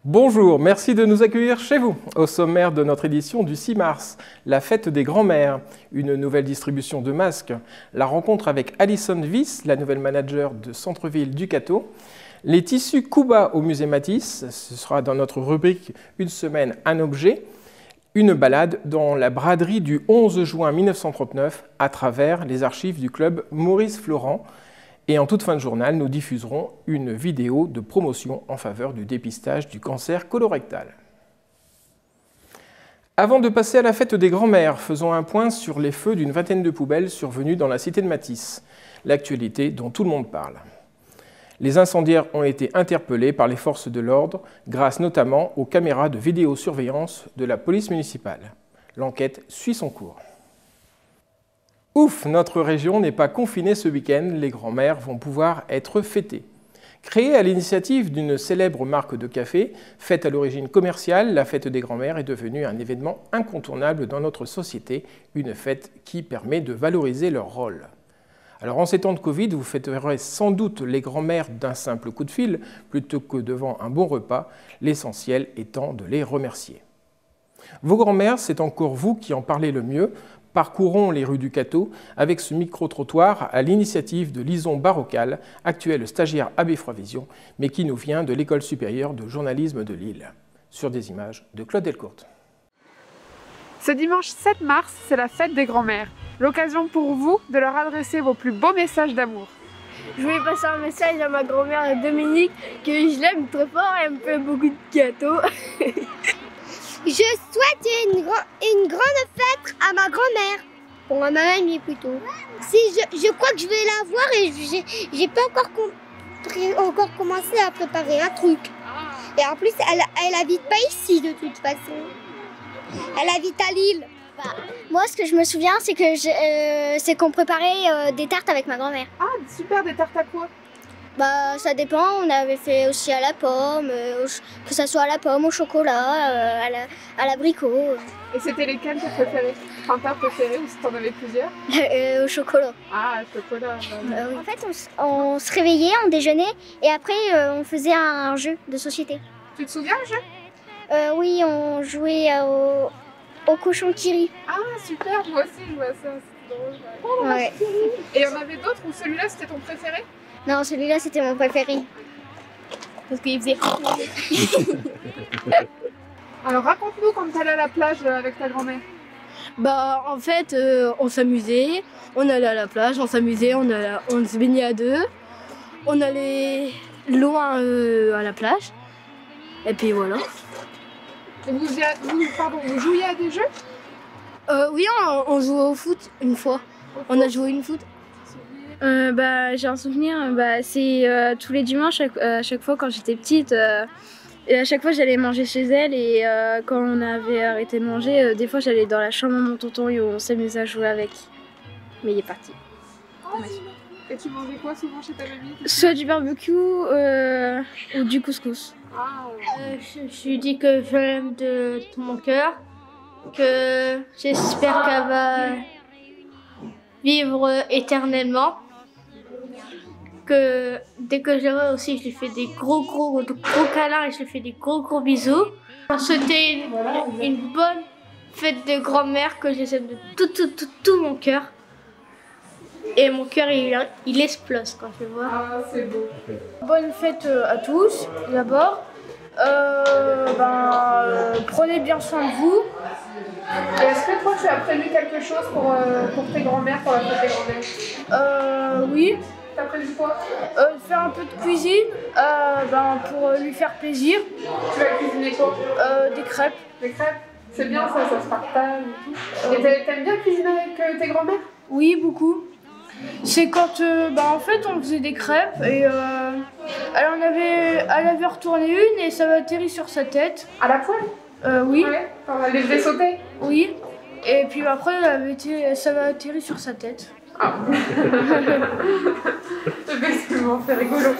Bonjour, merci de nous accueillir chez vous. Au sommaire de notre édition du 6 mars, la fête des grands-mères, une nouvelle distribution de masques, la rencontre avec Alison Wyss, la nouvelle manager de Centre-Ville Ducato, les tissus Kuba au musée Matisse, ce sera dans notre rubrique Une semaine, un objet, une balade dans la braderie du 11 juin 1939 à travers les archives du club Maurice Florent. Et en toute fin de journal, nous diffuserons une vidéo de promotion en faveur du dépistage du cancer colorectal. Avant de passer à la fête des grands-mères, faisons un point sur les feux d'une vingtaine de poubelles survenus dans la cité de Matisse, l'actualité dont tout le monde parle. Les incendiaires ont été interpellés par les forces de l'ordre, grâce notamment aux caméras de vidéosurveillance de la police municipale. L'enquête suit son cours. Ouf, notre région n'est pas confinée ce week-end, les grands-mères vont pouvoir être fêtées. Créée à l'initiative d'une célèbre marque de café, faite à l'origine commerciale, la fête des grands-mères est devenue un événement incontournable dans notre société, une fête qui permet de valoriser leur rôle. Alors en ces temps de Covid, vous fêterez sans doute les grands-mères d'un simple coup de fil, plutôt que devant un bon repas, l'essentiel étant de les remercier. Vos grands-mères, c'est encore vous qui en parlez le mieux. Parcourons les rues du Cateau avec ce micro-trottoir à l'initiative de Lison Barrocal, actuelle stagiaire à Beffroi-Vision, mais qui nous vient de l'École supérieure de journalisme de Lille. Sur des images de Claude Delcourte. Ce dimanche 7 mars, c'est la fête des grands-mères. L'occasion pour vous de leur adresser vos plus beaux messages d'amour. Je voulais passer un message à ma grand-mère Dominique, que je l'aime très fort et elle me fait beaucoup de gâteaux. Je souhaite une grande fête à ma grand-mère. Bon, à ma mamie plutôt. Si je crois que je vais la voir et j'ai pas encore commencé à préparer un truc. Et en plus, elle habite pas ici de toute façon. Elle habite à Lille. Moi, ce que je me souviens, c'est qu'on préparait des tartes avec ma grand-mère. Ah, super, des tartes à quoi? Bah, ça dépend. On avait fait aussi à la pomme, que ça soit à la pomme, au chocolat, à l'abricot. Et c'était lesquelles tes préférées? Enfin, ta préférée ou si t'en avais plusieurs? Au chocolat. Ah, chocolat. Oui. En fait, on se réveillait, on déjeunait et après, on faisait un jeu de société. Tu te souviens le jeu? Oui, on jouait au cochon qui rit. Ah, super, moi aussi je vois ça. C'est drôle. Ouais. Et il y en avait d'autres ou celui-là c'était ton préféré? Non, celui-là, c'était mon préféré. Parce qu'il faisait... Alors raconte-nous quand t'allais à la plage avec ta grand-mère. Bah, en fait, on s'amusait, on allait à la plage, on s'amusait, on se baignait à deux, on allait loin à la plage, et puis voilà. Et vous jouiez à des jeux? Oui, on jouait au foot une fois. On a joué une foot. J'ai un souvenir, c'est tous les dimanches, à chaque fois quand j'étais petite, et à chaque fois j'allais manger chez elle et quand on avait arrêté de manger, des fois j'allais dans la chambre de mon tonton et on s'amusait à jouer avec. Mais il est parti. Et tu mangeais quoi souvent chez ta mamie? Soit du barbecue ou du couscous. Je lui dis que je l'aime de tout mon cœur, que j'espère qu'elle va vivre éternellement. Que dès que je la vois aussi, je lui fais des gros câlins et je lui fais des gros bisous. C'était une bonne fête de grand-mère que j'aime de tout mon cœur. Et mon cœur, il explose quand je le vois. Ah, c'est beau. Bonne fête à tous, d'abord. Prenez bien soin de vous. Et est-ce que toi tu as prévu quelque chose pour tes grands-mères, pour la fête des grands-mères? Oui. T'as prévu quoi? Faire un peu de cuisine pour lui faire plaisir. Tu vas cuisiner quoi? Des crêpes. Des crêpes? C'est bien ça se partage et tout. Et t'aimes bien cuisiner avec tes grands-mères? Oui, beaucoup. C'est quand en fait on faisait des crêpes et elle avait retourné une et ça avait atterri sur sa tête. À la poêle? Oui. Ouais. Elle les faisait sauter? Oui. Et puis après ça avait atterri sur sa tête. Ah. Effectivement, c'est rigolo.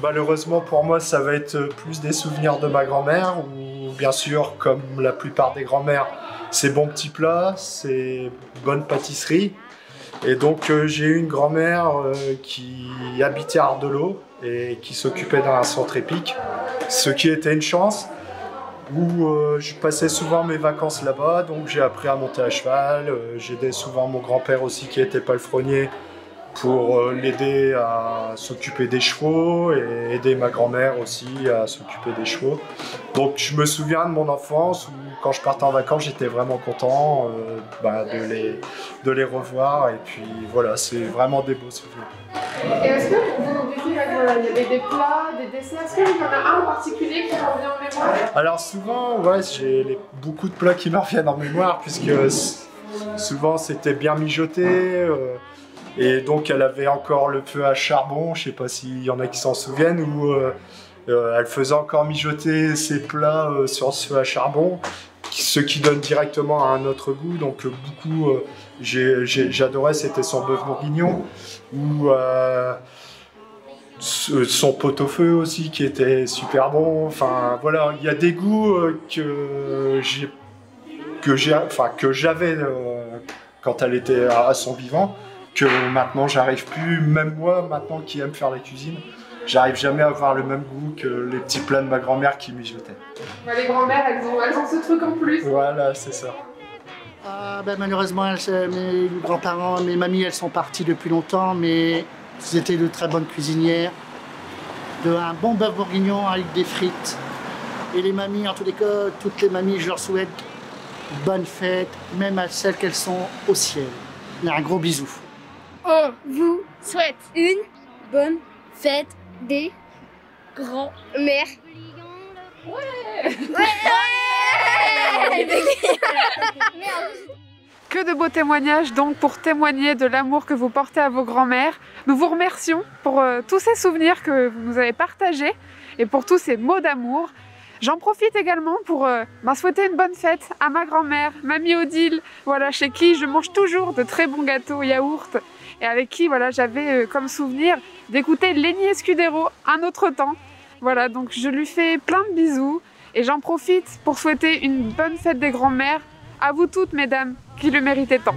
Malheureusement pour moi, ça va être plus des souvenirs de ma grand-mère, où bien sûr, comme la plupart des grand-mères, c'est bons petits plats, c'est bonne pâtisserie. Et donc j'ai eu une grand-mère qui habitait à Ardelot et qui s'occupait d'un centre épique. ce qui était une chance, où je passais souvent mes vacances là-bas, donc j'ai appris à monter à cheval, j'aidais souvent mon grand-père aussi qui était palefrenier pour l'aider à s'occuper des chevaux et aider ma grand-mère aussi à s'occuper des chevaux. Donc je me souviens de mon enfance où quand je partais en vacances j'étais vraiment content de les revoir et puis voilà, c'est vraiment des beaux souvenirs. Et est-ce que vous nous dites, il y avait des plats, des desserts, est-ce qu'il y en a un en particulier qui revient en mémoire? Alors souvent, ouais, j'ai beaucoup de plats qui me reviennent en mémoire puisque souvent c'était bien mijoté. Et donc elle avait encore le feu à charbon, je ne sais pas s'il y en a qui s'en souviennent, où elle faisait encore mijoter ses plats sur ce feu à charbon, ce qui donne directement un autre goût. Donc beaucoup, j'adorais, c'était son bœuf bourguignon, ou son pot-au-feu aussi qui était super bon. Enfin voilà, il y a des goûts que j'avais quand elle était à son vivant, que maintenant j'arrive plus, même moi maintenant qui aime faire la cuisine, j'arrive jamais à avoir le même goût que les petits plats de ma grand-mère qui mijotaient. Les grand-mères, elles ont ce truc en plus. Voilà, c'est ça. Malheureusement, mes grands-parents, mes mamies, elles sont parties depuis longtemps, mais c'était de très bonnes cuisinières, un bon bœuf bourguignon avec des frites. Et les mamies, en tous les cas, toutes les mamies, je leur souhaite bonne fête, même à celles qu'elles sont au ciel. Un gros bisou. On vous souhaite une bonne fête des grands-mères. Ouais. Que de beaux témoignages donc pour témoigner de l'amour que vous portez à vos grands-mères. Nous vous remercions pour tous ces souvenirs que vous nous avez partagés et pour tous ces mots d'amour. J'en profite également pour souhaiter une bonne fête à ma grand-mère, Mamie Odile, voilà, chez qui je mange toujours de très bons gâteaux yaourt et avec qui voilà, j'avais comme souvenir d'écouter Lenny Escudero un autre temps. Voilà, donc je lui fais plein de bisous et j'en profite pour souhaiter une bonne fête des grands-mères à vous toutes, mesdames, qui le méritez tant.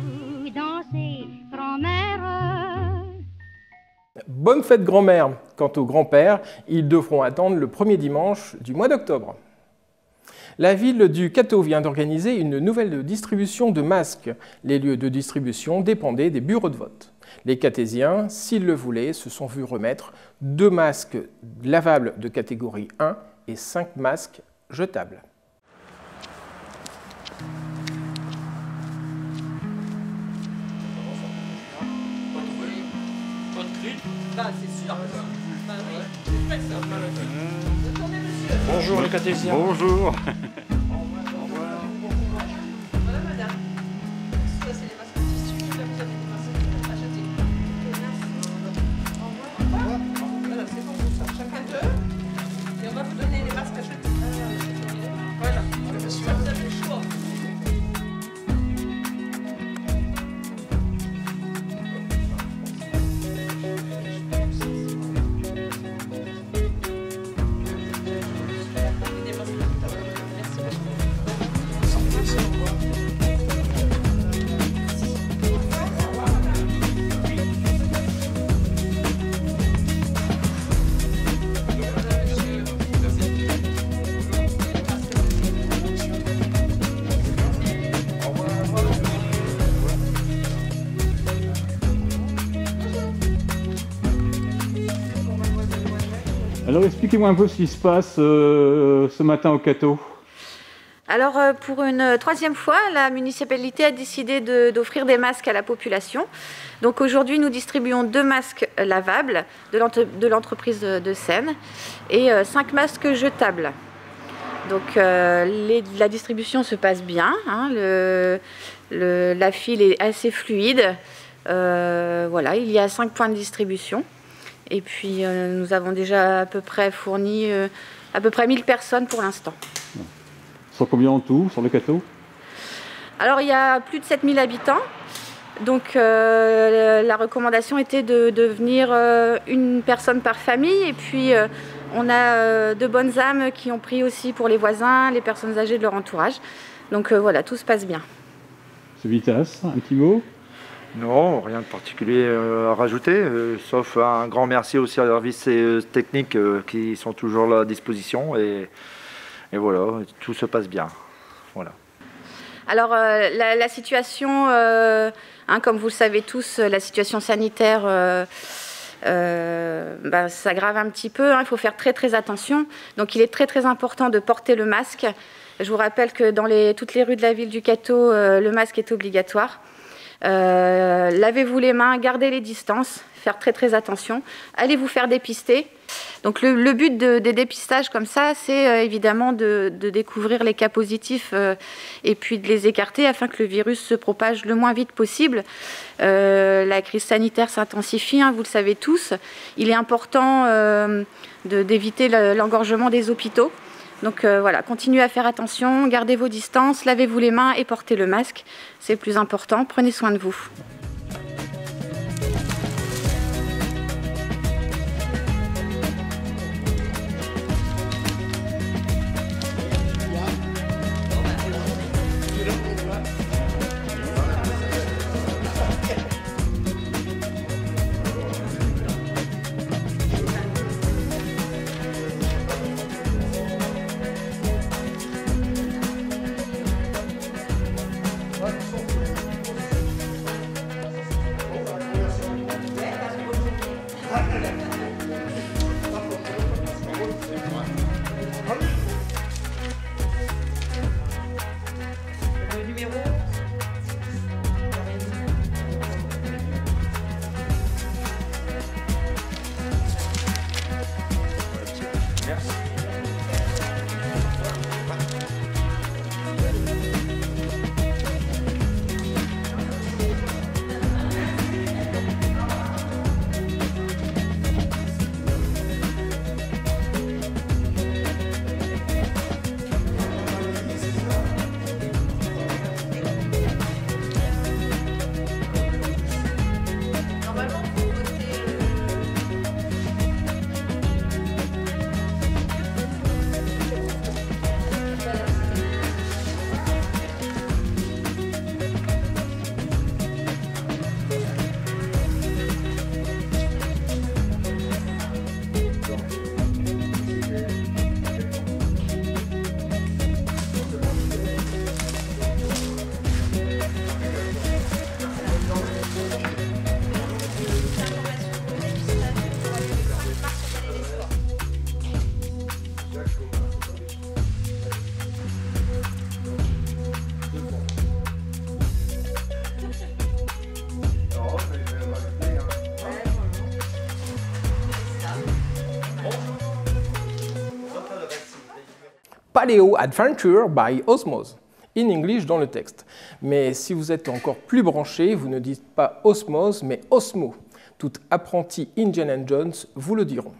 Bonne fête grand-mère. Quant aux grands-pères, ils devront attendre le premier dimanche du mois d'octobre. La ville du Cateau vient d'organiser une nouvelle distribution de masques. Les lieux de distribution dépendaient des bureaux de vote. Les Catésiens, s'ils le voulaient, se sont vus remettre 2 masques lavables de catégorie 1 et 5 masques jetables. Bonjour les Catésiens. Bonjour. Alors expliquez-moi un peu ce qui se passe ce matin au Cateau. Alors pour une 3e fois, la municipalité a décidé d'offrir des masques à la population. Donc aujourd'hui, nous distribuons 2 masques lavables de l'entreprise de Seine et 5 masques jetables. Donc la distribution se passe bien, hein, la file est assez fluide. Voilà, il y a 5 points de distribution. Et puis nous avons déjà à peu près fourni à peu près 1000 personnes pour l'instant. Sur combien en tout, sur le Cateau? Alors il y a plus de 7000 habitants. Donc la recommandation était de venir une personne par famille. Et puis on a de bonnes âmes qui ont pris aussi pour les voisins, les personnes âgées de leur entourage. Donc voilà, tout se passe bien. Ce Vitas, un petit mot? Non, rien de particulier à rajouter, sauf un grand merci aux services techniques qui sont toujours là à disposition et voilà, tout se passe bien. Voilà. Alors la situation, comme vous le savez tous, la situation sanitaire s'aggrave un petit peu, il faut faire très attention. Donc il est très important de porter le masque. Je vous rappelle que dans toutes les rues de la ville du Cateau, le masque est obligatoire. Lavez-vous les mains, gardez les distances, faire très attention. Allez vous faire dépister. Donc le but des dépistages comme ça, c'est évidemment de découvrir les cas positifs et puis de les écarter afin que le virus se propage le moins vite possible. La crise sanitaire s'intensifie, vous le savez tous. Il est important d'éviter l'engorgement des hôpitaux. Donc voilà, continuez à faire attention, gardez vos distances, lavez-vous les mains et portez le masque. C'est le plus important, prenez soin de vous. Paleo Adventure by Osmose, in English dans le texte. Mais si vous êtes encore plus branché, vous ne dites pas Osmose, mais Osmo. Tout apprenti Indiana Jones vous le diront.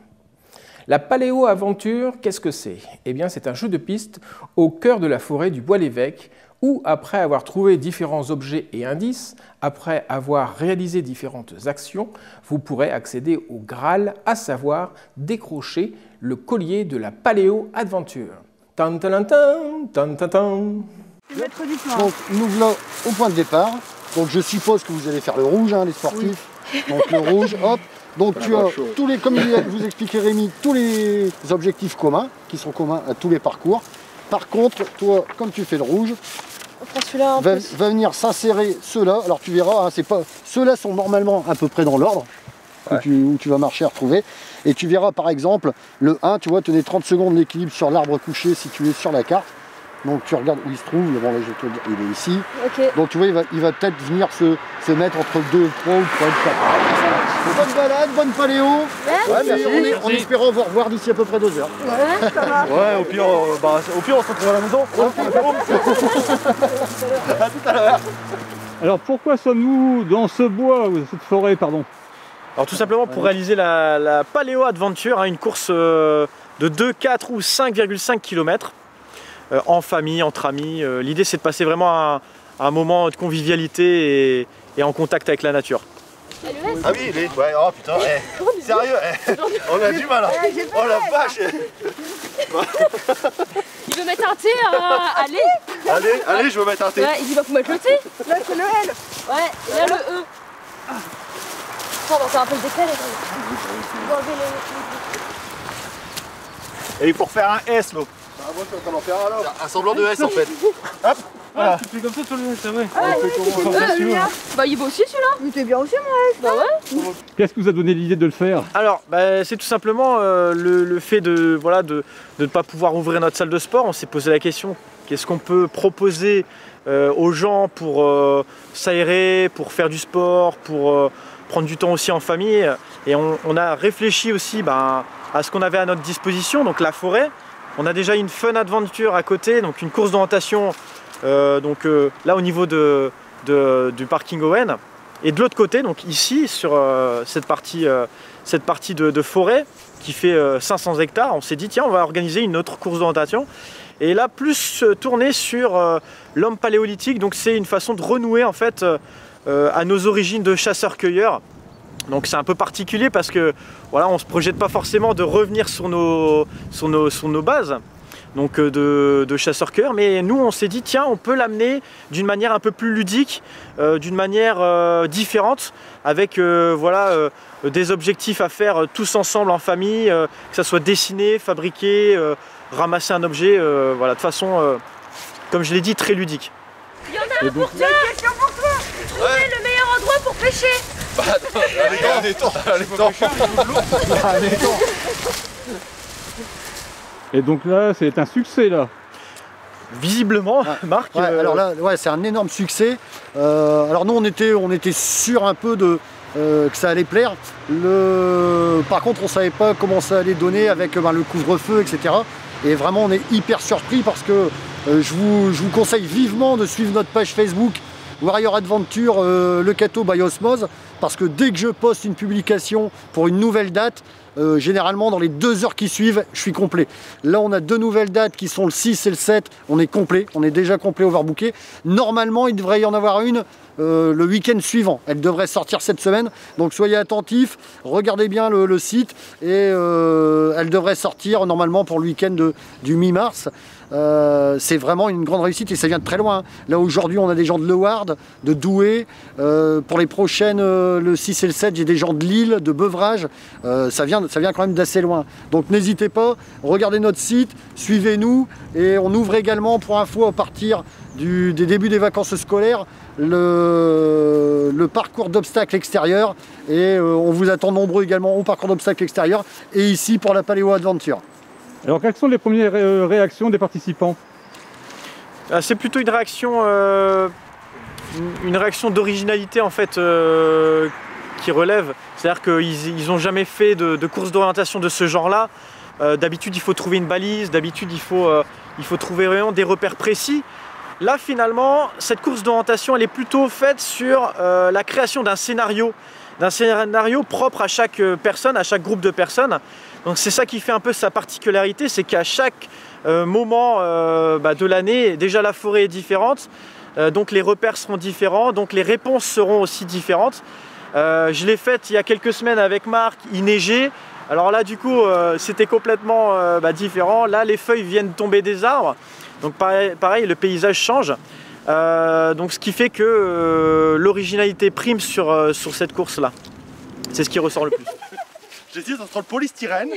La Paléo Aventure, qu'est-ce que c'est? Eh bien, c'est un jeu de piste au cœur de la forêt du Bois-l'Évêque, où, après avoir trouvé différents objets et indices, après avoir réalisé différentes actions, vous pourrez accéder au Graal, à savoir décrocher le collier de la Paléo Adventure. Tan tan tan tan tan tan. Donc nous voilà au point de départ. Donc je suppose que vous allez faire le rouge, les sportifs. Oui. Donc le rouge, hop. Donc tu as tous les, comme vous expliquait Rémi, tous les objectifs communs qui sont communs à tous les parcours. Par contre, toi, comme tu fais le rouge, va venir s'insérer ceux-là. Alors tu verras, ceux-là sont normalement à peu près dans l'ordre où tu vas marcher à retrouver. Et tu verras par exemple le 1, tu vois, tenez 30 secondes d'équilibre sur l'arbre couché situé sur la carte. Donc tu regardes où il se trouve, bon là je vais te dire, il est ici. Okay. Donc tu vois, il va peut-être venir se mettre entre le 2 et le 3 ou le 3 et le 4. Bonne balade, bonne paléo. Ouais, merci. On espère vous revoir d'ici à peu près 2 heures. Ouais, ça va. Ouais, au pire on se retrouve à la maison. À tout à l'heure. Alors pourquoi sommes-nous dans ce bois, ou cette forêt, pardon? Alors tout simplement pour réaliser la Paléo Adventure, une course de 2, 4 ou 5,5 km. En famille, entre amis. L'idée c'est de passer vraiment un moment de convivialité et en contact avec la nature. Ah oui, il est... Ouais, oh putain, sérieux, on a du mal. Oh la vache. Il veut mettre un T, allez. Allez, je veux mettre un T. Ouais, il dit bah faut mettre le T. Là c'est le L. Ouais, et là le E. ça, donc un peu décalé. Et il faut refaire un S là. Ah, moi, tu vas en faire un alors. Un semblant de S en fait. Hop. Voilà. Tu fais comme ça sur le S, c'est vrai. Bah il va aussi celui-là. Il était bien aussi mon S. Bah ouais. Qu'est-ce qui vous a donné l'idée de le faire? Alors, c'est tout simplement le fait de ne pas pouvoir ouvrir notre salle de sport. On s'est posé la question, qu'est-ce qu'on peut proposer aux gens pour s'aérer, pour faire du sport, pour prendre du temps aussi en famille. Et on a réfléchi aussi à ce qu'on avait à notre disposition, donc la forêt. On a déjà une fun adventure à côté, donc une course d'orientation là au niveau du parking Owen. Et de l'autre côté, donc ici, sur cette partie de forêt qui fait 500 hectares, on s'est dit tiens, on va organiser une autre course d'orientation. Et là, plus tournée sur l'homme paléolithique, donc c'est une façon de renouer en fait à nos origines de chasseurs-cueilleurs. Donc c'est un peu particulier parce que voilà, on ne se projette pas forcément de revenir sur nos bases. Donc de chasseurs-cueilleurs, mais nous on s'est dit tiens, on peut l'amener d'une manière un peu plus ludique, d'une manière différente, avec des objectifs à faire tous ensemble en famille, que ça soit dessiner, fabriquer, ramasser un objet, de façon, comme je l'ai dit, très ludique. Il y en a un pour toi. Une question pour toi. Trouvez le meilleur endroit pour pêcher. Et donc là, c'est un succès là. Visiblement, Marc. Ouais, alors là, ouais, c'est un énorme succès. Alors nous, on était sûr un peu que ça allait plaire. Par contre, on savait pas comment ça allait donner avec le couvre-feu, etc. Et vraiment, on est hyper surpris parce que je vous conseille vivement de suivre notre page Facebook Warrior Adventure Le Cateau by Osmose, parce que dès que je poste une publication pour une nouvelle date, généralement dans les 2 heures qui suivent, je suis complet. Là, on a 2 nouvelles dates qui sont le 6 et le 7, on est complet, on est déjà complet overbooké. Normalement, il devrait y en avoir une le week-end suivant, elle devrait sortir cette semaine, donc soyez attentifs, regardez bien le site et elle devrait sortir normalement pour le week-end du mi-mars. C'est vraiment une grande réussite et ça vient de très loin. Là aujourd'hui on a des gens de Leward, de Douai, pour les prochaines le 6 et le 7 j'ai des gens de Lille, de Beuvrages, ça vient quand même d'assez loin. Donc n'hésitez pas, regardez notre site, suivez-nous et on ouvre également pour info à partir des débuts des vacances scolaires le parcours d'obstacles extérieurs et on vous attend nombreux également au parcours d'obstacles extérieurs et ici pour la Paléo Adventure. Alors quelles sont les premières réactions des participants? C'est plutôt une réaction d'originalité en fait qui relève. C'est-à-dire qu'ils n'ont jamais fait de course d'orientation de ce genre-là. D'habitude il faut trouver une balise, d'habitude il faut trouver vraiment des repères précis. Là finalement cette course d'orientation elle est plutôt faite sur la création d'un scénario propre à chaque personne, à chaque groupe de personnes. Donc c'est ça qui fait un peu sa particularité, c'est qu'à chaque moment de l'année, déjà la forêt est différente, donc les repères seront différents, donc les réponses seront aussi différentes. Je l'ai faite il y a quelques semaines avec Marc, il neigeait, alors là du coup c'était complètement différent, là les feuilles viennent tomber des arbres, donc pareil le paysage change. Donc ce qui fait que l'originalité prime sur cette course là, c'est ce qui ressort le plus. J'hésite entre le polystyrène.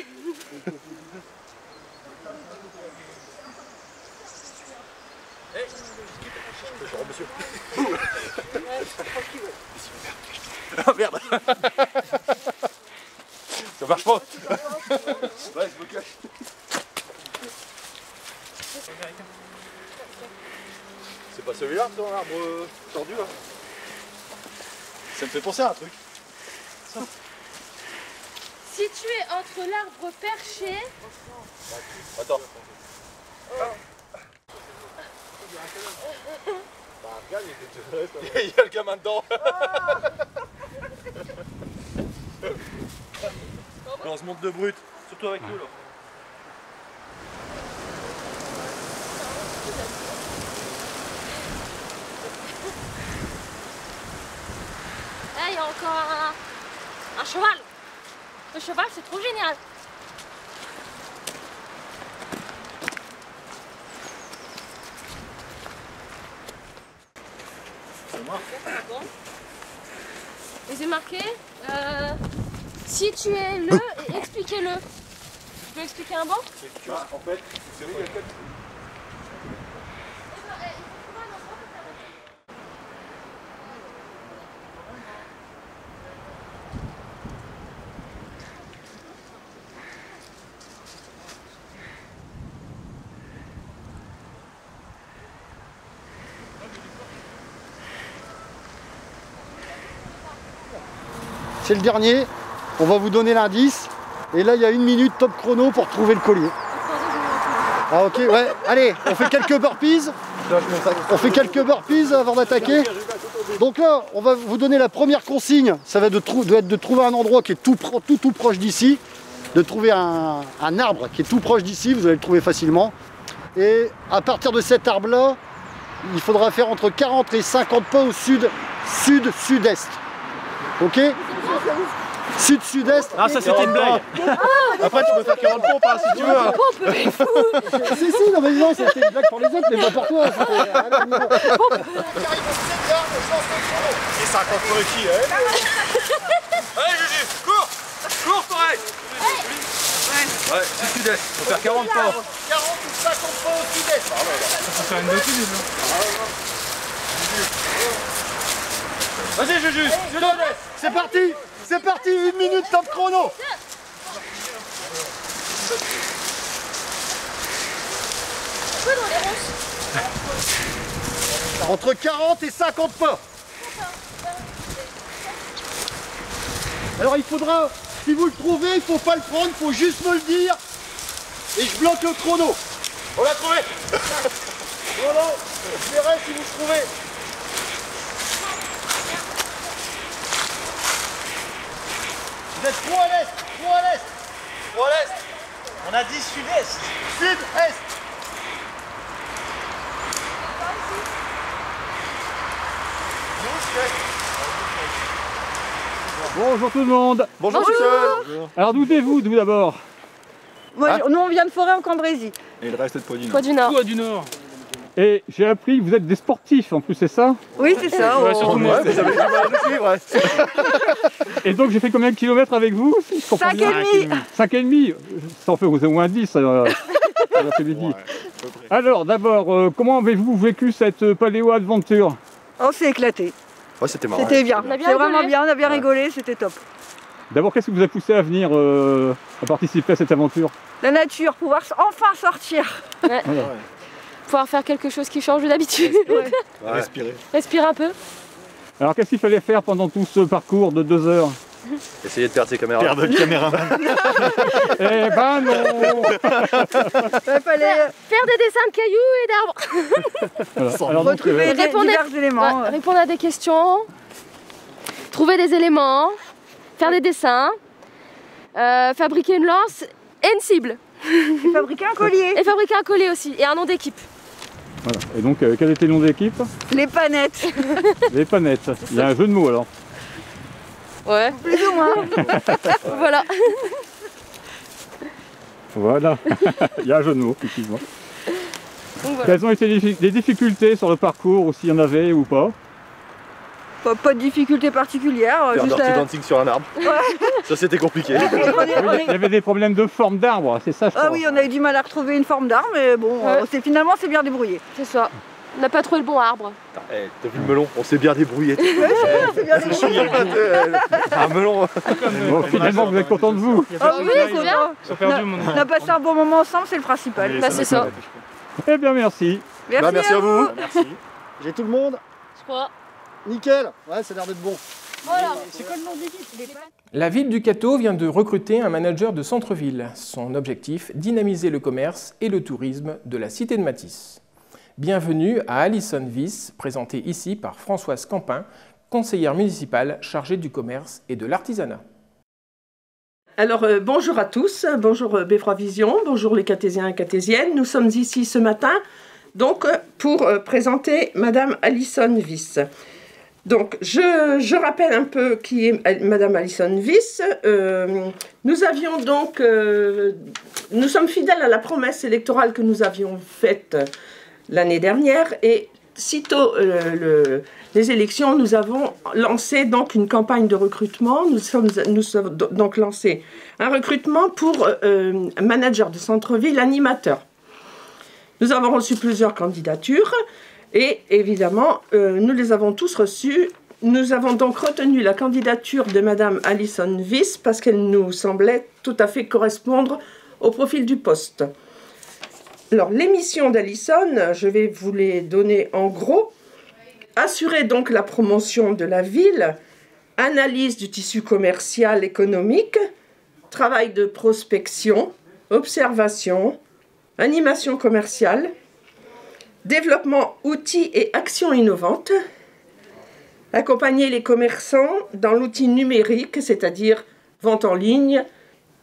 Oh merde. Ça marche pas. Ouais, je me cache. C'est pas celui-là, ton arbre tordu là. Ça me fait penser à un truc. Ça. Situé entre l'arbre perché. Attends. Il y a le gamin dedans. On se monte de brut, surtout avec nous là. Là, il y a encore un cheval. Le cheval, c'est trop génial. C'est moi. Bon. Et c'est marqué si tu es le, expliquez-le. Tu peux expliquer un banc? En fait, c'est vrai, il y a peut-être... C'est le dernier, on va vous donner l'indice. Et là, il y a 1 minute top chrono pour trouver le collier. Ah ok, ouais, allez, on fait quelques burpees. On fait quelques burpees avant d'attaquer. Donc là, on va vous donner la première consigne. Ça va être de trouver un endroit qui est tout proche d'ici. De trouver un arbre qui est tout proche d'ici, vous allez le trouver facilement. Et à partir de cet arbre-là, il faudra faire entre 40 et 50 pas au sud-sud-est. Ok? Sud-sud-est. Ah, ça c'était une blague. Après, tu peux faire 40 pompes hein, si tu veux. Si, non, mais non, c'était une blague pour les autres, mais pas pour toi. Et ça contre qui, hein? Allez, Juju, cours! Cours, Torek! Ouais, sud-sud-est, faut faire 40 pas. 40 ou 50 pas au sud-est. Ça peut faire une bêtise, Vas-y, Juju, c'est parti! C'est parti, 1 minute top chrono. Entre 40 et 50 pas. Alors il faudra, si vous le trouvez, il ne faut pas le prendre, il faut juste me le dire. Et je bloque le chrono. On l'a trouvé. Voilà, je verrai si vous le trouvez. Vous êtes trop à l'est, trop à l'est. Trop à l'est. On a dit sud-est. Sud-est. Bonjour tout le monde. Bonjour Michel. Alors d'où venez-vous d'abord? Nous on vient de Forêt en Cambrésis. Et le reste de Poix du Nord. Poix du Nord. Poix du Nord. Et j'ai appris que vous êtes des sportifs en plus, c'est ça? Oui, c'est ça. Ouais, surtout moi. Vous avez du mal à nous suivre. Et donc j'ai fait combien de kilomètres avec vous? 5,5. 5,5. Ça en fait au moins 10 l'après-midi. Alors d'abord, comment avez-vous vécu cette Paléo Adventure? On s'est éclaté. Ouais, c'était marrant. C'était bien. On a bien C'est vraiment rigolé. bien, on a bien rigolé, c'était top. D'abord, qu'est-ce qui vous a poussé à venir à participer à cette aventure? La nature, pouvoir enfin sortir. Ouais. Voilà. Pouvoir faire quelque chose qui change d'habitude. Ouais. Respirer. Respire un peu. Alors qu'est-ce qu'il fallait faire pendant tout ce parcours de 2 heures? Essayez de perdre ses caméras. Perdre le caméraman. Eh ben non. Il fallait Faire des dessins de cailloux et d'arbres. Voilà. Alors, donc, retrouver divers éléments. Ouais, répondre à des questions, trouver des éléments, faire des dessins, fabriquer une lance et une cible. Et fabriquer un collier. Et fabriquer un collier aussi, et un nom d'équipe. voilà. Et donc quel était le nom d'équipe? Les panettes. Les panettes. Il y a un jeu de mots alors. Ouais. Plus ou moins. Voilà. Voilà. Il y a un jeu de mots, effectivement. Donc, voilà. Quelles ont été les difficultés sur le parcours, ou s'il y en avait ou pas? Pas de difficulté particulière. Faire Juste Dirty Dancing sur un arbre. Ouais. Ça c'était compliqué. Il y avait des problèmes de forme d'arbre, c'est ça je crois. Ah oui, on a eu du mal à retrouver une forme d'arbre, mais bon, Ouais. finalement c'est bien débrouillé. C'est ça. On n'a pas trouvé le bon arbre. Eh, t'as vu le melon? On s'est bien débrouillé. C'est bien débrouillé. Un melon. Bon, finalement vous êtes content de vous. Ah oui, c'est bien. On a passé un bon moment ensemble, c'est le principal. Bah c'est ça. Eh bien merci. Merci à vous. Merci. J'ai tout le monde? Je crois. Nickel. Ouais, ça a l'air d'être bon. Voilà. C'est quoi le nom d'équipe? La ville du Cateau vient de recruter un manager de centre-ville. Son objectif, dynamiser le commerce et le tourisme de la cité de Matisse. Bienvenue à Alison Wyss, présentée ici par Françoise Campin, conseillère municipale chargée du commerce et de l'artisanat. Alors bonjour à tous, bonjour Beffroi Vision, bonjour les Catésiens et Catésiennes. Nous sommes ici ce matin donc, pour présenter Madame Alison Wyss. Donc, je rappelle un peu qui est Madame Alison Wyss. Nous avions donc, nous sommes fidèles à la promesse électorale que nous avions faite l'année dernière et sitôt les élections, nous avons lancé donc une campagne de recrutement. Nous sommes donc lancé un recrutement pour manager de centre-ville, animateur. Nous avons reçu plusieurs candidatures et évidemment, nous les avons tous reçues. Nous avons donc retenu la candidature de Madame Alison Wyss parce qu'elle nous semblait tout à fait correspondre au profil du poste. Alors, les missions d'Alison, je vais vous les donner en gros. Assurer donc la promotion de la ville, analyse du tissu commercial économique, travail de prospection, observation, animation commerciale, développement outils et actions innovantes, accompagner les commerçants dans l'outil numérique, c'est-à-dire vente en ligne,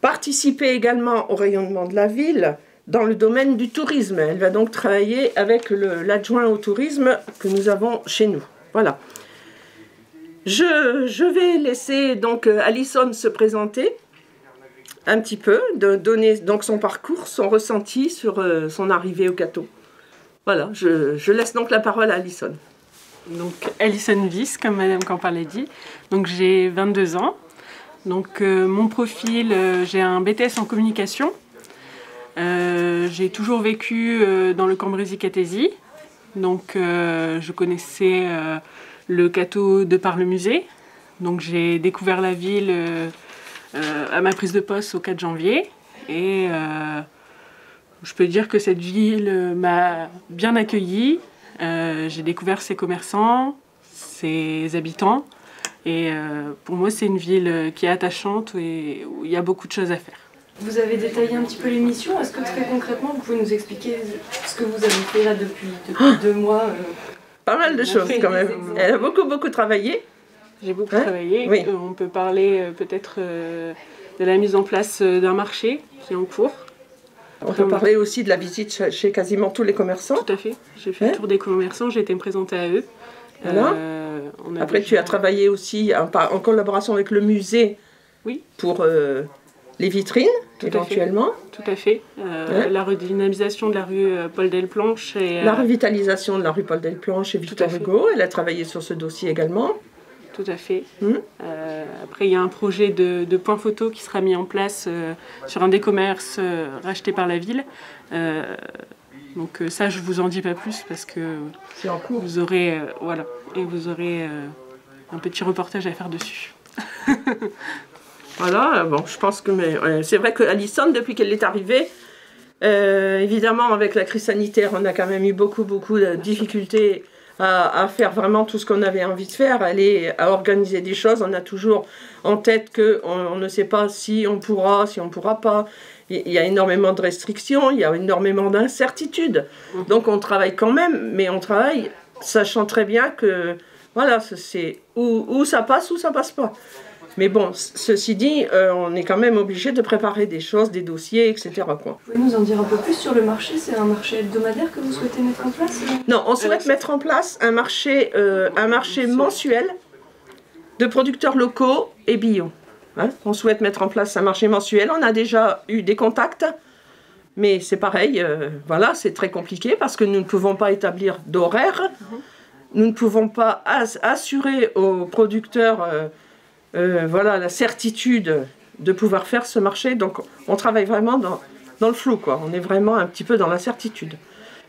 participer également au rayonnement de la ville dans le domaine du tourisme. Elle va donc travailler avec l'adjoint au tourisme que nous avons chez nous. Voilà. Je vais laisser donc Alison se présenter un petit peu, de donner donc son parcours, son ressenti sur son arrivée au Cateau. Voilà, je laisse donc la parole à Alison. Donc Alison Wyss, comme Madame Campan l'a dit. Donc j'ai 22 ans. Donc mon profil, j'ai un BTS en communication. J'ai toujours vécu dans le Cambrésis-Cathésie. Donc je connaissais le Cateau de par le musée. Donc j'ai découvert la ville à ma prise de poste au 4 janvier. Et je peux dire que cette ville m'a bien accueillie. J'ai découvert ses commerçants, ses habitants. Et pour moi, c'est une ville qui est attachante et où il y a beaucoup de choses à faire. Vous avez détaillé un petit peu l'émission. Est-ce que très concrètement, vous pouvez nous expliquer ce que vous avez fait là depuis 2 mois Pas mal de choses quand même. Elle a beaucoup travaillé. J'ai beaucoup travaillé. Oui. On peut parler peut-être de la mise en place d'un marché qui est en cours. On peut parler aussi de la visite chez quasiment tous les commerçants. Tout à fait. J'ai fait le tour des commerçants, j'ai été me présenter à eux. Voilà. Après, tu as travaillé aussi en collaboration avec le musée pour les vitrines, éventuellement. Tout à fait. La redynamisation de la rue Paul Delplanche. La revitalisation de la rue Paul Delplanche et Victor Hugo. Elle a travaillé sur ce dossier également. Tout à fait. Après, il y a un projet de point photo qui sera mis en place sur un des commerces rachetés par la ville. Donc ça, je vous en dis pas plus parce que c'est en cours. Vous aurez vous aurez un petit reportage à faire dessus. Voilà. Bon, je pense que c'est vrai que Alison, depuis qu'elle est arrivée, évidemment avec la crise sanitaire, on a quand même eu beaucoup de difficultés à faire vraiment tout ce qu'on avait envie de faire, à organiser des choses. On a toujours en tête qu'on ne sait pas si on pourra, si on ne pourra pas. Il y a énormément de restrictions, il y a énormément d'incertitudes. Donc on travaille quand même, mais on travaille sachant très bien que voilà, c'est où ça passe pas. Mais bon, ceci dit, on est quand même obligé de préparer des choses, des dossiers, etc. Vous pouvez nous en dire un peu plus sur le marché? C'est un marché hebdomadaire que vous souhaitez mettre en place? Non, on souhaite mettre en place un marché mensuel de producteurs locaux et bio. On souhaite mettre en place un marché mensuel. On a déjà eu des contacts, mais c'est pareil, voilà, c'est très compliqué parce que nous ne pouvons pas établir d'horaire. Nous ne pouvons pas assurer aux producteurs la certitude de pouvoir faire ce marché. Donc on travaille vraiment dans le flou, quoi. On est vraiment un petit peu dans l'incertitude.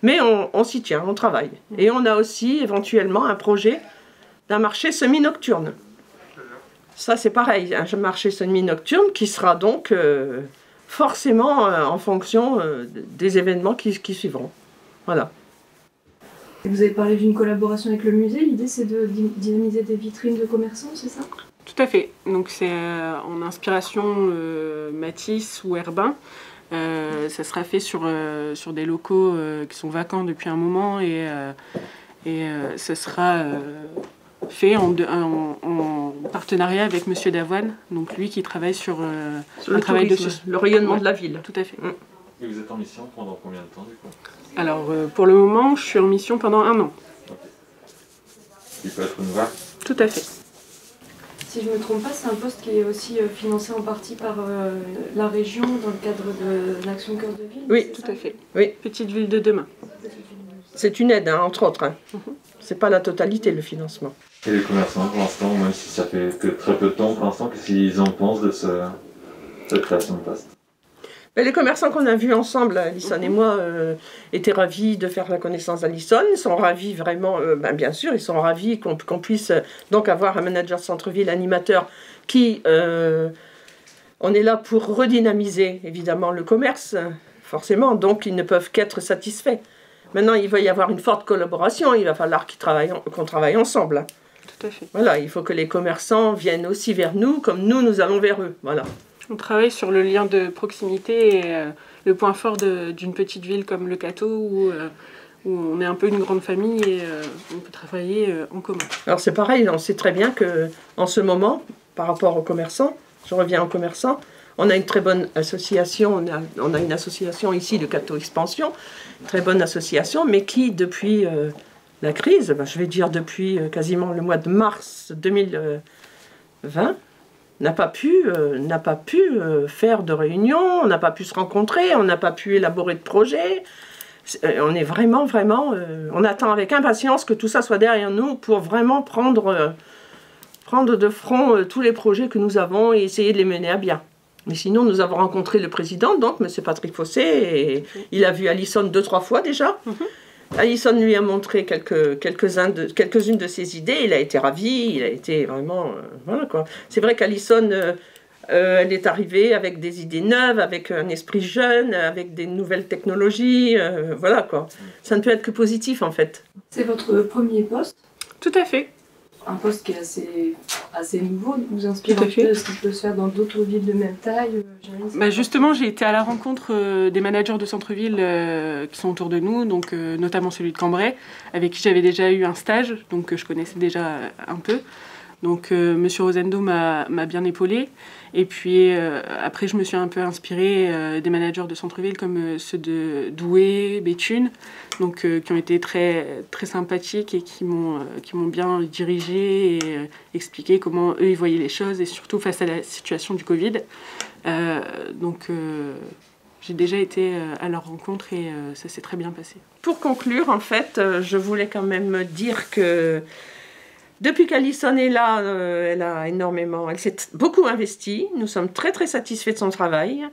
Mais on s'y tient, on travaille. Et on a aussi éventuellement un projet d'un marché semi-nocturne. Ça c'est pareil, un marché semi-nocturne qui sera donc forcément en fonction des événements qui suivront. Voilà. Vous avez parlé d'une collaboration avec le musée. L'idée c'est de dynamiser des vitrines de commerçants, c'est ça? Tout à fait. Donc c'est en inspiration Matisse ou Herbin. Ça sera fait sur des locaux qui sont vacants depuis un moment et ça sera fait en partenariat avec Monsieur Davoine, donc lui qui travaille sur le travail le rayonnement de la ville. Tout à fait. Et vous êtes en mission pendant combien de temps du coup? Alors pour le moment, je suis en mission pendant 1 an. Okay. Il peut être renouvelable? Tout à fait. Si je ne me trompe pas, c'est un poste qui est aussi financé en partie par la région dans le cadre de l'Action Cœur de Ville? Oui, tout à fait. Oui. Petite ville de demain. C'est une aide, entre autres. c'est pas la totalité le financement. Et les commerçants, pour l'instant, même si ça fait que très peu de temps, pour l'instant, qu'est-ce qu'ils en pensent de cette création de poste? Les commerçants qu'on a vus ensemble, Alison et moi, étaient ravis de faire la connaissance d'Alison. Ils sont ravis vraiment, bien sûr, ils sont ravis qu'on puisse donc avoir un manager centre-ville animateur qui, on est là pour redynamiser évidemment le commerce, forcément, donc ils ne peuvent qu'être satisfaits. Maintenant, il va y avoir une forte collaboration, il va falloir qu'on travaille ensemble. Tout à fait. Voilà, il faut que les commerçants viennent aussi vers nous, comme nous allons vers eux. Voilà. On travaille sur le lien de proximité et le point fort d'une petite ville comme le Cateau où on est un peu une grande famille et on peut travailler en commun. Alors c'est pareil, on sait très bien qu'en ce moment, par rapport aux commerçants, je reviens aux commerçants, on a une très bonne association, on a une association ici de Cateau Expansion, très bonne association, mais qui depuis la crise, je vais dire depuis quasiment le mois de mars 2020, n'a pas pu faire de réunions, on n'a pas pu se rencontrer, on n'a pas pu élaborer de projets. On est vraiment, on attend avec impatience que tout ça soit derrière nous pour vraiment prendre de front tous les projets que nous avons et essayer de les mener à bien. Mais sinon, nous avons rencontré le président, donc M. Patrick Fossé, et il a vu Alison 2-3 fois déjà. Alison lui a montré quelques-unes de ses idées, il a été ravi, il a été vraiment... voilà quoi. C'est vrai qu'Alison, elle est arrivée avec des idées neuves, avec un esprit jeune, avec des nouvelles technologies, voilà quoi. Ça ne peut être que positif en fait. C'est votre premier poste? Tout à fait. Un poste qui est assez nouveau, vous inspire un peu de ce qui peut se faire dans d'autres villes de même taille. Justement, j'ai été à la rencontre des managers de centre-ville qui sont autour de nous, donc notamment celui de Cambrai, avec qui j'avais déjà eu un stage, donc je connaissais déjà un peu. Donc Monsieur Rosendo m'a bien épaulée. Et puis après, je me suis un peu inspirée des managers de centre-ville comme ceux de Douai, Béthune, donc qui ont été très, très sympathiques et qui m'ont bien dirigée et expliqué comment eux ils voyaient les choses, et surtout face à la situation du Covid. J'ai déjà été à leur rencontre et ça s'est très bien passé. Pour conclure, en fait, je voulais quand même dire que depuis qu'Alison est là, elle s'est beaucoup investie. Nous sommes très très satisfaits de son travail.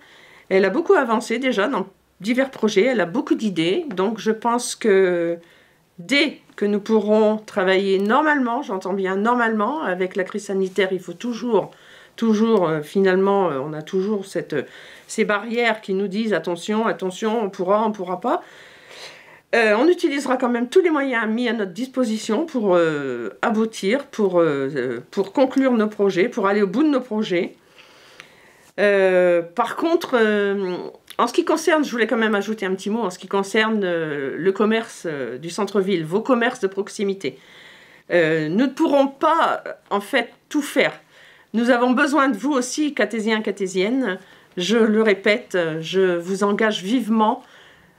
Elle a beaucoup avancé déjà dans divers projets, elle a beaucoup d'idées. Donc je pense que dès que nous pourrons travailler normalement, j'entends bien normalement, avec la crise sanitaire, il faut toujours finalement, on a toujours ces barrières qui nous disent attention, on pourra pas. On utilisera quand même tous les moyens mis à notre disposition pour aboutir, pour conclure nos projets, pour aller au bout de nos projets. Par contre, en ce qui concerne, je voulais quand même ajouter un petit mot, en ce qui concerne le commerce du centre-ville, vos commerces de proximité. Nous ne pourrons pas, en fait, tout faire. Nous avons besoin de vous aussi, catésiens, catésiennes. Je le répète, je vous engage vivement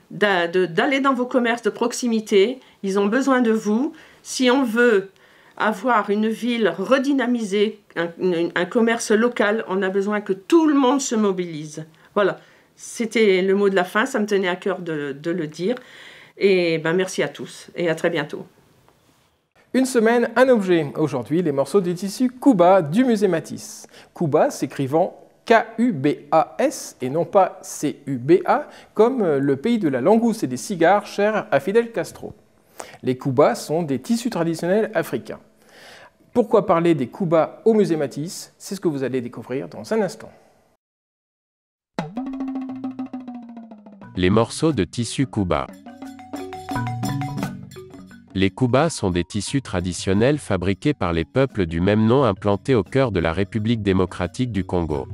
d'aller dans vos commerces de proximité. Ils ont besoin de vous. Si on veut avoir une ville redynamisée, un commerce local, on a besoin que tout le monde se mobilise. Voilà, c'était le mot de la fin, ça me tenait à cœur de le dire. Et merci à tous et à très bientôt. Une semaine, un objet. Aujourd'hui, les morceaux du tissu Kuba du musée Matisse. Kuba s'écrivant K-U-B-A-S et non pas C-U-B-A, comme le pays de la langouste et des cigares cher à Fidel Castro. Les Kubas sont des tissus traditionnels africains. Pourquoi parler des Kubas au musée Matisse? C'est ce que vous allez découvrir dans un instant. Les morceaux de tissu Kuba. Les Kubas sont des tissus traditionnels fabriqués par les peuples du même nom implantés au cœur de la République démocratique du Congo.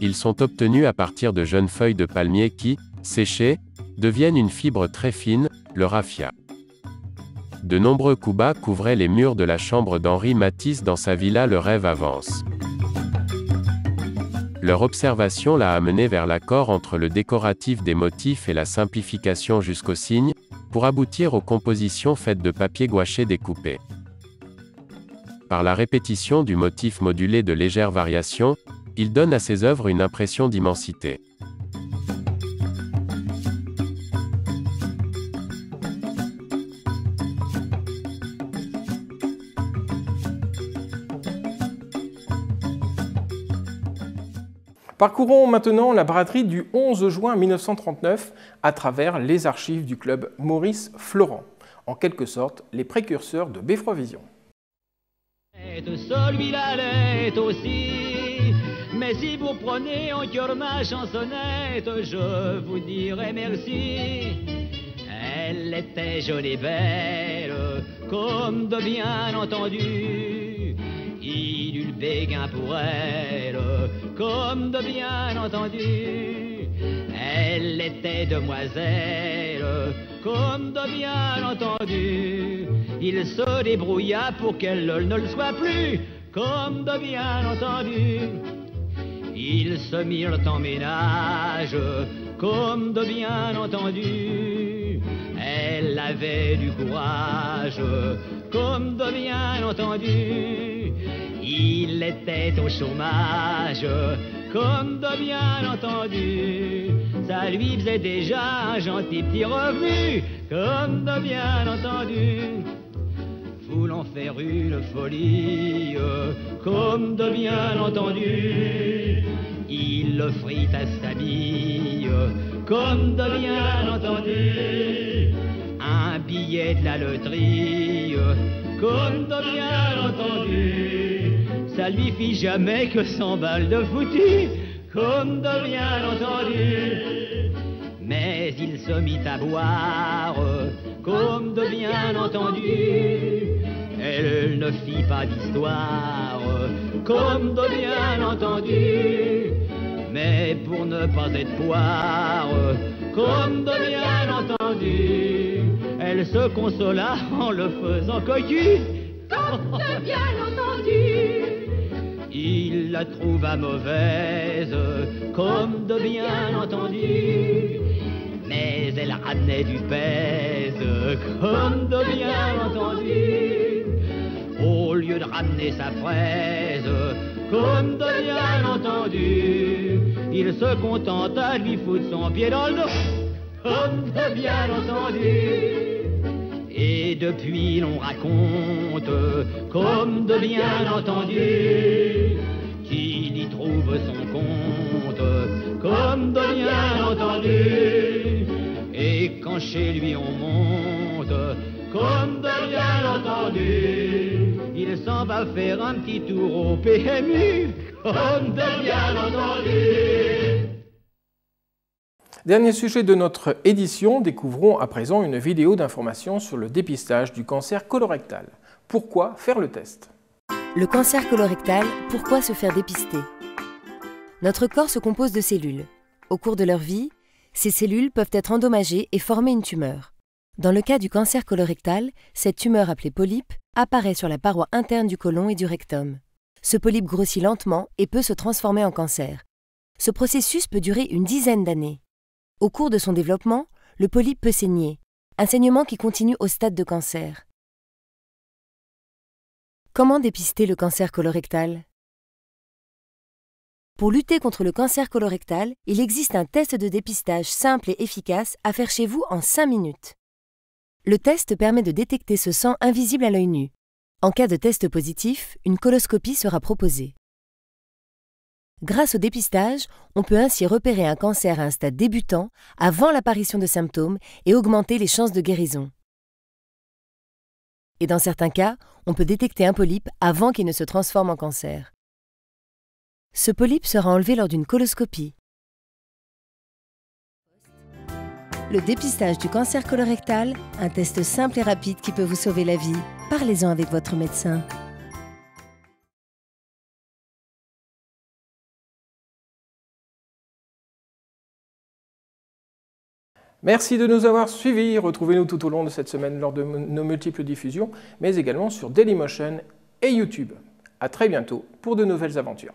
Ils sont obtenus à partir de jeunes feuilles de palmier qui, séchées, deviennent une fibre très fine, le raffia. De nombreux Kubas couvraient les murs de la chambre d'Henri Matisse dans sa villa Le Rêve Avance. Leur observation l'a amené vers l'accord entre le décoratif des motifs et la simplification jusqu'au signe, pour aboutir aux compositions faites de papier gouaché découpé. Par la répétition du motif modulé de légères variations, il donne à ses œuvres une impression d'immensité. Parcourons maintenant la braderie du 11 juin 1939 à travers les archives du club Maurice Florent, en quelque sorte les précurseurs de Beffroi Vision. Celui-là l'est aussi, mais si vous prenez en cœur ma chansonnette, je vous dirai merci. Elle était jeune et belle, comme de bien entendu. Il eut le béguin pour elle, comme de bien entendu. Elle était demoiselle, comme de bien entendu. Il se débrouilla pour qu'elle ne le soit plus, comme de bien entendu. Ils se mirent en ménage, comme de bien entendu. Elle avait du courage, comme de bien entendu. Il était au chômage, comme de bien entendu. Ça lui faisait déjà un gentil petit revenu, comme de bien entendu. Voulant faire une folie, comme de bien entendu. Il l'offrit à sa bille, comme de bien entendu. Un billet de la loterie, comme de bien entendu. Ça lui fit jamais que 100 balles de foutu, comme de bien entendu. Mais il se mit à boire, comme de bien entendu. Elle ne fit pas d'histoire, comme de bien entendu. Mais pour ne pas être poire, comme de bien entendu, elle se consola en le faisant cocu, comme de bien entendu. Il la trouva mauvaise, comme de bien entendu. Mais elle ramenait du pèse, comme de bien entendu. Au lieu de ramener sa fraise, comme de bien entendu, il se contenta de lui foutre son pied dans le dos, comme de bien entendu. Et depuis l'on raconte, comme de bien entendu, qu'il y trouve son compte, comme de bien entendu. Et quand chez lui on monte, comme de bien entendu, il s'en va faire un petit tour au PMU, comme de bien entendu. Dernier sujet de notre édition, découvrons à présent une vidéo d'information sur le dépistage du cancer colorectal. Pourquoi faire le test? Le cancer colorectal, pourquoi se faire dépister? Notre corps se compose de cellules. Au cours de leur vie, ces cellules peuvent être endommagées et former une tumeur. Dans le cas du cancer colorectal, cette tumeur appelée polype apparaît sur la paroi interne du côlon et du rectum. Ce polype grossit lentement et peut se transformer en cancer. Ce processus peut durer une dizaine d'années. Au cours de son développement, le polype peut saigner, un saignement qui continue au stade de cancer. Comment dépister le cancer colorectal? Pour lutter contre le cancer colorectal, il existe un test de dépistage simple et efficace à faire chez vous en 5 minutes. Le test permet de détecter ce sang invisible à l'œil nu. En cas de test positif, une coloscopie sera proposée. Grâce au dépistage, on peut ainsi repérer un cancer à un stade débutant, avant l'apparition de symptômes, et augmenter les chances de guérison. Et dans certains cas, on peut détecter un polype avant qu'il ne se transforme en cancer. Ce polype sera enlevé lors d'une coloscopie. Le dépistage du cancer colorectal, un test simple et rapide qui peut vous sauver la vie. Parlez-en avec votre médecin. Merci de nous avoir suivis. Retrouvez-nous tout au long de cette semaine lors de nos multiples diffusions, mais également sur Dailymotion et YouTube. À très bientôt pour de nouvelles aventures.